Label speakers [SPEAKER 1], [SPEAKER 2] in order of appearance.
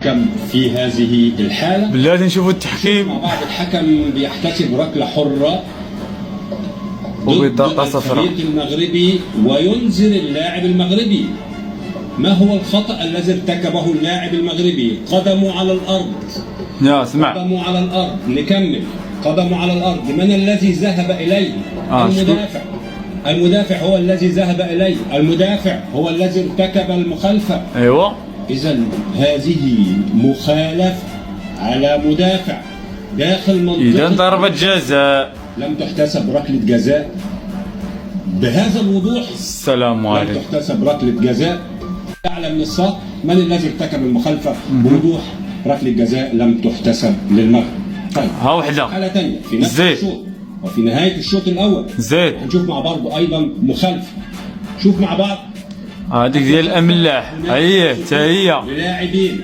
[SPEAKER 1] كم في هذه الحالة.
[SPEAKER 2] بالله نشوفوا التحكيم.
[SPEAKER 1] مع بعض الحكم بيحتسب ركلة حرة ضد الفريق المغربي وينذر اللاعب المغربي. ما هو الخطأ الذي ارتكبه اللاعب المغربي؟ قدمه على الأرض.
[SPEAKER 2] يا اسمع.
[SPEAKER 1] قدمه على الأرض. نكمل. قدمه على الأرض. من الذي ذهب إليه؟ المدافع. المدافع هو الذي ذهب إليه. المدافع هو الذي ارتكب المخالفة.
[SPEAKER 2] ايوه.
[SPEAKER 1] إذا هذه مخالفة على مدافع داخل منطقة.
[SPEAKER 2] إذا ضربة جزاء
[SPEAKER 1] لم تحتسب ركلة جزاء بهذا الوضوح.
[SPEAKER 2] السلام عليكم.
[SPEAKER 1] لم تحتسب ركلة جزاء. أعلى من الساق من الذي ارتكب المخالفة بوضوح. ركلة جزاء لم تحتسب للمغرب. طيب
[SPEAKER 2] ها وحدة
[SPEAKER 1] حالة ثانية في نفس الشوط وفي نهاية الشوط الأول
[SPEAKER 2] زيد
[SPEAKER 1] هنشوف مع بعض أيضا مخالفة. شوف مع بعض
[SPEAKER 2] هذيك ديال الأملاح. هي حتى هي
[SPEAKER 1] للاعبين